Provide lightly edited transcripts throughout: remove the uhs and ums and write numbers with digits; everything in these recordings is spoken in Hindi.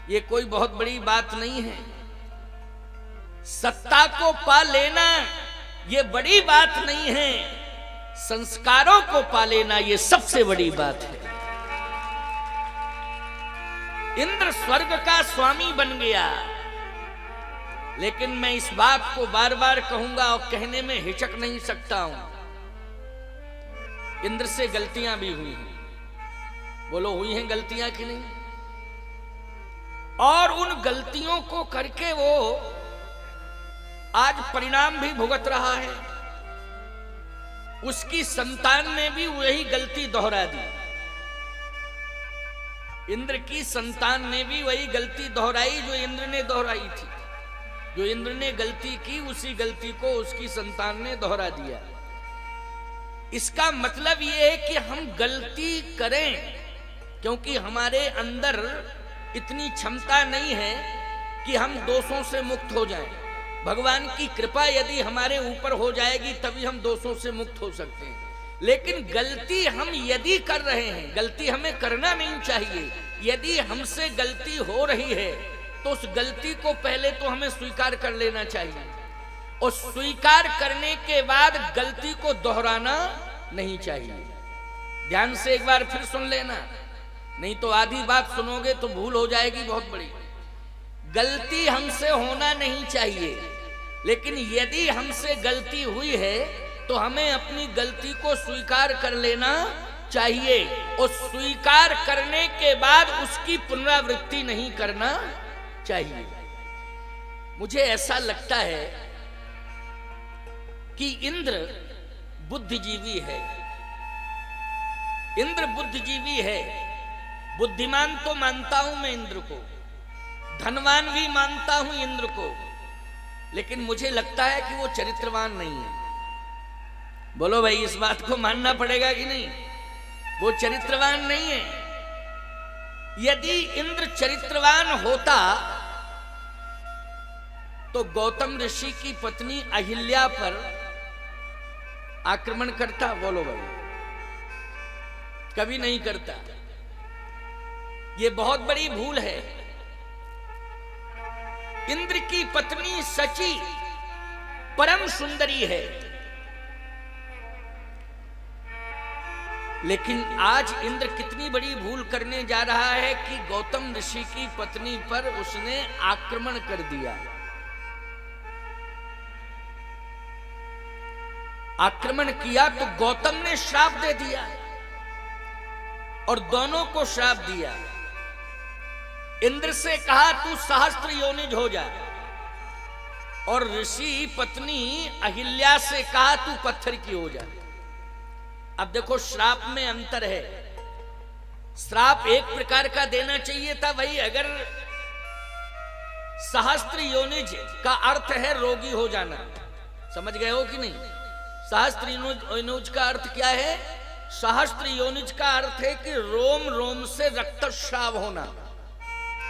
ये कोई बहुत बड़ी बात नहीं है। सत्ता को पा लेना ये बड़ी बात नहीं है, संस्कारों को पा लेना ये सबसे बड़ी बात है। इंद्र स्वर्ग का स्वामी बन गया, लेकिन मैं इस बात को बार बार कहूंगा और कहने में हिचक नहीं सकता हूं, इंद्र से गलतियां भी हुई हैं। बोलो हुई हैं गलतियां कि नहीं? और उन गलतियों को करके वो आज परिणाम भी भुगत रहा है। उसकी संतान ने भी वही गलती दोहरा दी। इंद्र की संतान ने भी वही गलती दोहराई जो इंद्र ने दोहराई थी। जो इंद्र ने गलती की उसी गलती को उसकी संतान ने दोहरा दिया। इसका मतलब यह है कि हम गलती करें, क्योंकि हमारे अंदर इतनी क्षमता नहीं है कि हम दोषों से मुक्त हो जाएं। भगवान की कृपा यदि हमारे ऊपर हो जाएगी तभी हम दोषों से मुक्त हो सकते हैं। लेकिन गलती हम यदि कर रहे हैं, गलती हमें करना नहीं चाहिए। यदि हमसे गलती हो रही है तो उस गलती को पहले तो हमें स्वीकार कर लेना चाहिए, और स्वीकार करने के बाद गलती को दोहराना नहीं चाहिए। ध्यान से एक बार फिर सुन लेना, नहीं तो आधी बात सुनोगे तो भूल हो जाएगी बहुत बड़ी। गलती हमसे होना नहीं चाहिए, लेकिन यदि हमसे गलती हुई है तो हमें अपनी गलती को स्वीकार कर लेना चाहिए, और स्वीकार करने के बाद उसकी पुनरावृत्ति नहीं करना चाहिए। मुझे ऐसा लगता है कि इंद्र बुद्धिजीवी है। इंद्र बुद्धिजीवी है। बुद्धिमान तो मानता हूं मैं इंद्र को, धनवान भी मानता हूं इंद्र को, लेकिन मुझे लगता है कि वो चरित्रवान नहीं है। बोलो भाई, इस बात को मानना पड़ेगा कि नहीं? वो चरित्रवान नहीं है। यदि इंद्र चरित्रवान होता तो गौतम ऋषि की पत्नी अहिल्या पर आक्रमण करता? बोलो भाई, कभी नहीं करता। ये बहुत बड़ी भूल है। इंद्र की पत्नी सची परम सुंदरी है, लेकिन आज इंद्र कितनी बड़ी भूल करने जा रहा है कि गौतम ऋषि की पत्नी पर उसने आक्रमण कर दिया। आक्रमण किया तो गौतम ने श्राप दे दिया और दोनों को श्राप दिया। इंद्र से कहा तू सहस्त्र योनिज हो जा, और ऋषि पत्नी अहिल्या से कहा तू पत्थर की हो जा। अब देखो, श्राप में अंतर है। श्राप एक प्रकार का देना चाहिए था भाई। अगर सहस्त्र योनिज का अर्थ है रोगी हो जाना, समझ गए हो कि नहीं? सहस्त्र योनिज का अर्थ क्या है? सहस्त्र योनिज का अर्थ है कि रोम रोम से रक्तस्राव होना,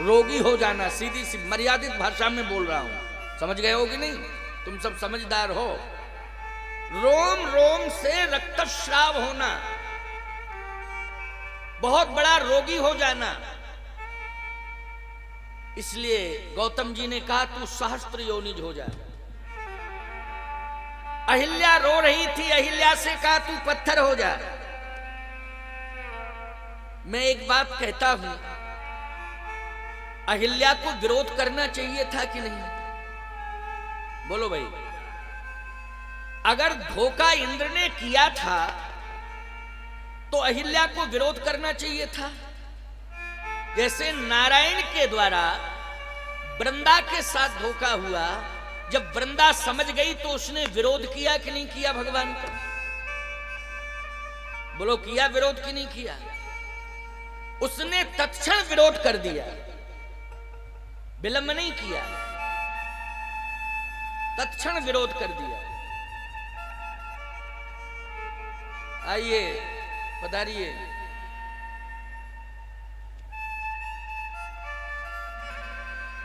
रोगी हो जाना। सीधी सी मर्यादित भाषा में बोल रहा हूं, समझ गए हो कि नहीं? तुम सब समझदार हो। रोम रोम से रक्तस्राव होना, बहुत बड़ा रोगी हो जाना। इसलिए गौतम जी ने कहा तू सहस्त्र योनिज हो जा। अहिल्या रो रही थी, अहिल्या से कहा तू पत्थर हो जा। मैं एक बात कहता हूं, अहिल्या को विरोध करना चाहिए था कि नहीं? बोलो भाई, अगर धोखा इंद्र ने किया था तो अहिल्या को विरोध करना चाहिए था। जैसे नारायण के द्वारा वृंदा के साथ धोखा हुआ, जब वृंदा समझ गई तो उसने विरोध किया कि नहीं किया भगवान का? बोलो, किया विरोध कि नहीं किया? उसने तत्क्षण विरोध कर दिया, विलंब नहीं किया, तत्क्षण विरोध कर दिया। आइए, पधारिए।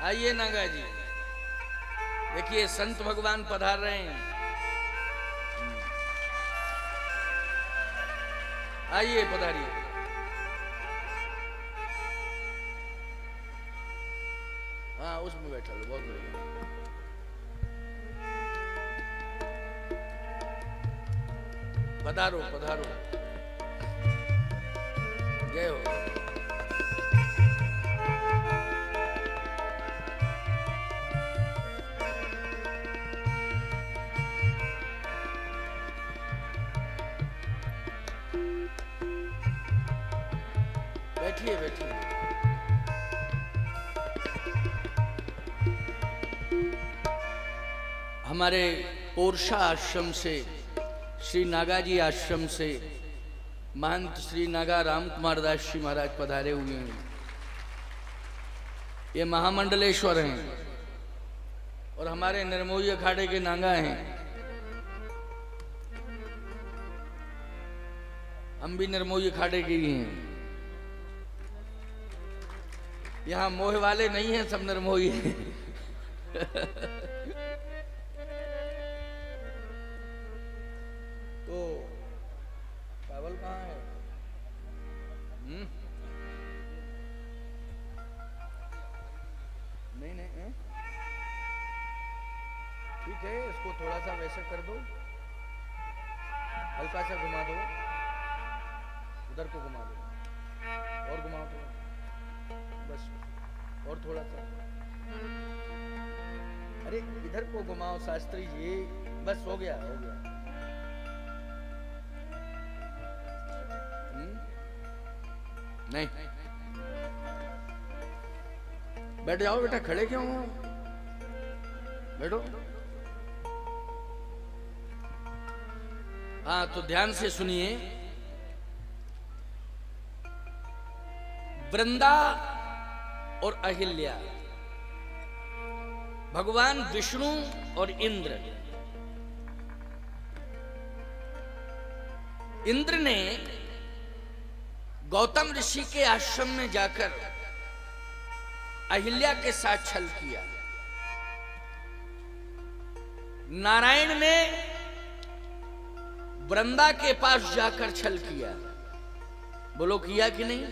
आइए नागा जी, देखिए संत भगवान पधार रहे हैं। आइए, पधारिए। हाँ उसमें बैठा लो, बहुत बढ़िया। पधारो पधारो, जय हो। बैठिए बैठिए। हमारे पोरशा आश्रम से, श्री नागाजी आश्रम से महंत श्री नागा राम कुमार दास जी महाराज पधारे हुए हैं। ये महामंडलेश्वर हैं और हमारे निर्मोही अखाड़े के नागा हैं। हम भी निर्मोही अखाड़े के ही हैं। यहाँ मोह वाले नहीं हैं, सब निर्मोही हैं। तो चावल कहाँ है? नहीं नहीं, ठीक है, इसको थोड़ा सा वैसे कर दो, हल्का सा घुमा दो, उधर को घुमा दो और घुमाओ थोड़ा, बस और थोड़ा सा, अरे इधर को घुमाओ शास्त्री जी, बस हो गया हो गया। नहीं बैठ जाओ बेटा, खड़े क्यों हो, बैठो। हाँ तो ध्यान से सुनिए। वृंदा और अहिल्या, भगवान विष्णु और इंद्र। इंद्र ने गौतम ऋषि के आश्रम में जाकर अहिल्या के साथ छल किया। नारायण ने वृंदा के पास जाकर छल किया। बोलो किया कि नहीं?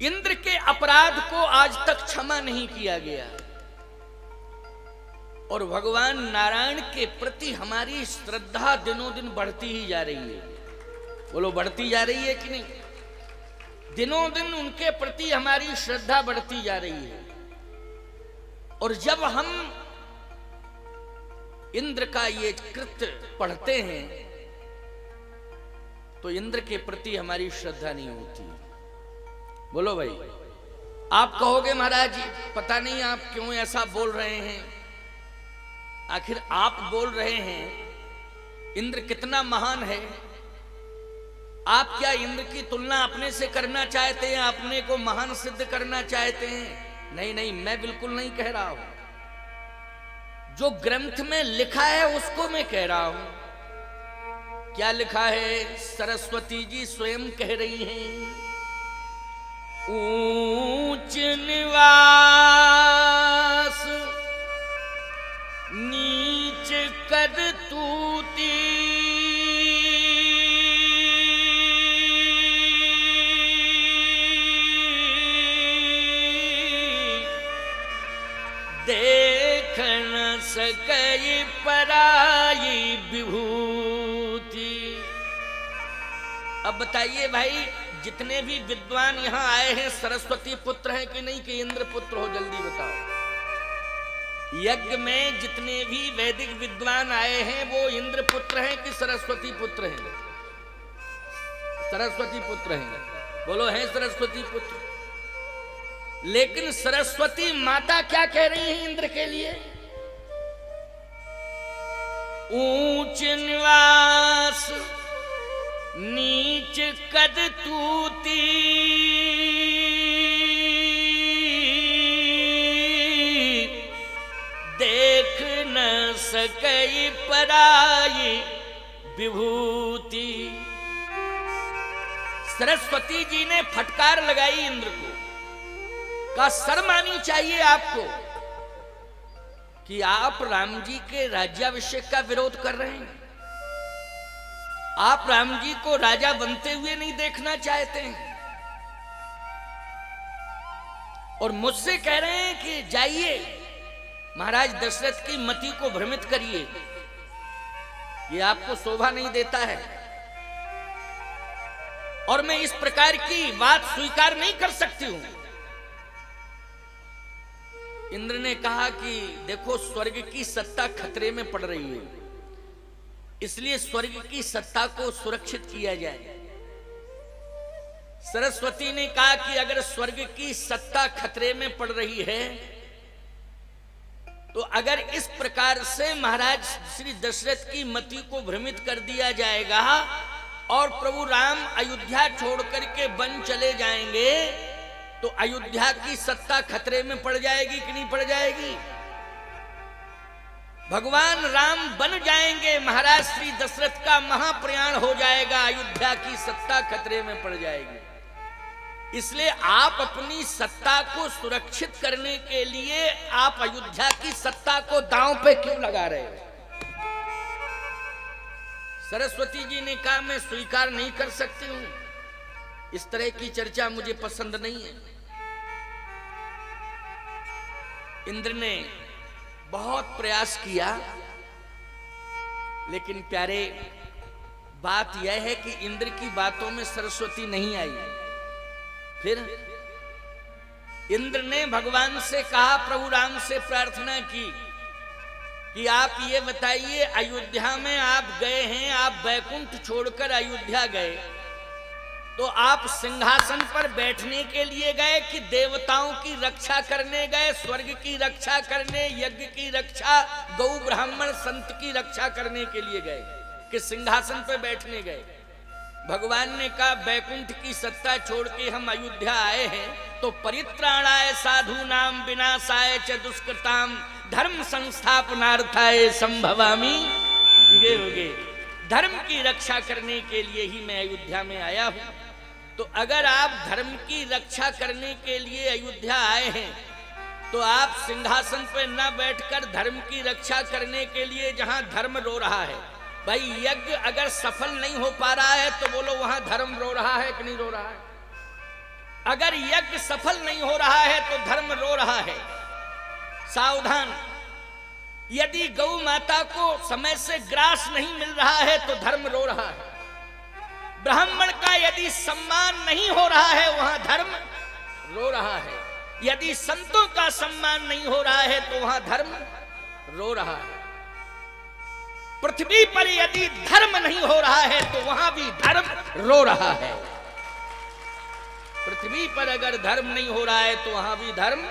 इंद्र के अपराध को आज तक क्षमा नहीं किया गया और भगवान नारायण के प्रति हमारी श्रद्धा दिनों दिन बढ़ती ही जा रही है। बोलो बढ़ती जा रही है कि नहीं? दिनों दिन उनके प्रति हमारी श्रद्धा बढ़ती जा रही है। और जब हम इंद्र का ये कृत्य पढ़ते हैं तो इंद्र के प्रति हमारी श्रद्धा नहीं होती। बोलो भाई। आप कहोगे महाराज जी पता नहीं आप क्यों ऐसा बोल रहे हैं। आखिर आप बोल रहे हैं इंद्र कितना महान है। आप क्या इंद्र की तुलना अपने से करना चाहते हैं? अपने को महान सिद्ध करना चाहते हैं? नहीं नहीं, मैं बिल्कुल नहीं कह रहा हूं। जो ग्रंथ में लिखा है उसको मैं कह रहा हूं। क्या लिखा है? सरस्वती जी स्वयं कह रही हैं, ऊंच निवास नीच कद तूती, देख न सकई पराई विभूति। अब बताइए भाई, जितने भी विद्वान यहाँ आए हैं सरस्वती पुत्र हैं कि नहीं कि इंद्र पुत्र हो? जल्दी बताओ। यज्ञ में जितने भी वैदिक विद्वान आए हैं वो इंद्र पुत्र हैं कि सरस्वती पुत्र हैं? सरस्वती पुत्र हैं। बोलो हैं सरस्वती पुत्र। लेकिन सरस्वती माता क्या कह रही है इंद्र के लिए? ऊंच निवास नीच कद तूती, देख न सकई पराई विभूति। सरस्वती जी ने फटकार लगाई इंद्र को, का शर्म आनी चाहिए आपको कि आप राम जी के राज्याभिषेक का विरोध कर रहे हैं। आप राम जी को राजा बनते हुए नहीं देखना चाहते हैं। और मुझसे कह रहे हैं कि जाइए महाराज दशरथ की मति को भ्रमित करिए, ये आपको शोभा नहीं देता है और मैं इस प्रकार की बात स्वीकार नहीं कर सकती हूं। इंद्र ने कहा कि देखो स्वर्ग की सत्ता खतरे में पड़ रही है, इसलिए स्वर्ग की सत्ता को सुरक्षित किया जाए। सरस्वती ने कहा कि अगर स्वर्ग की सत्ता खतरे में पड़ रही है तो अगर इस प्रकार से महाराज श्री दशरथ की मति को भ्रमित कर दिया जाएगा और प्रभु राम अयोध्या छोड़ करके वन चले जाएंगे तो अयोध्या की सत्ता खतरे में पड़ जाएगी कि नहीं पड़ जाएगी? भगवान राम बन जाएंगे, महाराज श्री दशरथ का महाप्रयाण हो जाएगा, अयोध्या की सत्ता खतरे में पड़ जाएगी। इसलिए आप अपनी सत्ता को सुरक्षित करने के लिए आप अयोध्या की सत्ता को दांव पे क्यों लगा रहे हो? सरस्वती जी ने कहा मैं स्वीकार नहीं कर सकती हूं, इस तरह की चर्चा मुझे पसंद नहीं है। इंद्र ने बहुत प्रयास किया, लेकिन प्यारे बात यह है कि इंद्र की बातों में सरस्वती नहीं आई। फिर इंद्र ने भगवान से कहा, प्रभु राम से प्रार्थना की कि आप ये बताइए, अयोध्या में आप गए हैं, आप वैकुंठ छोड़कर अयोध्या गए तो आप सिंहासन पर बैठने के लिए गए कि देवताओं की रक्षा करने गए, स्वर्ग की रक्षा करने, यज्ञ की रक्षा, गौ ब्राह्मण संत की रक्षा करने के लिए गए कि सिंहासन पर बैठने गए? भगवान ने कहा वैकुंठ की सत्ता छोड़ के हम अयोध्या आए हैं तो परित्राणाय साधु नाम विनाशाय च दुष्कृताम धर्म संस्थापनार्थाय संभवामि युगे युगे। धर्म की रक्षा करने के लिए ही मैं अयोध्या में आया हूं। तो अगर आप धर्म की रक्षा करने के लिए अयोध्या आए हैं तो आप सिंहासन पर न बैठकर धर्म की रक्षा करने के लिए जहां धर्म रो रहा है, भाई यज्ञ अगर सफल नहीं हो पा रहा है तो बोलो वहां धर्म रो रहा है कि नहीं रो रहा है? अगर यज्ञ सफल नहीं हो रहा है तो धर्म रो रहा है। सावधान, यदि गौ माता को समय से ग्रास नहीं मिल रहा है तो धर्म रो रहा है। ब्राह्मण का यदि सम्मान नहीं हो रहा है वहां धर्म रो रहा है। यदि संतों का सम्मान नहीं हो रहा है तो वहां धर्म रो रहा है। पृथ्वी पर यदि धर्म नहीं हो रहा है तो वहां भी धर्म रो रहा है। पृथ्वी पर अगर धर्म नहीं हो रहा है तो वहां भी धर्म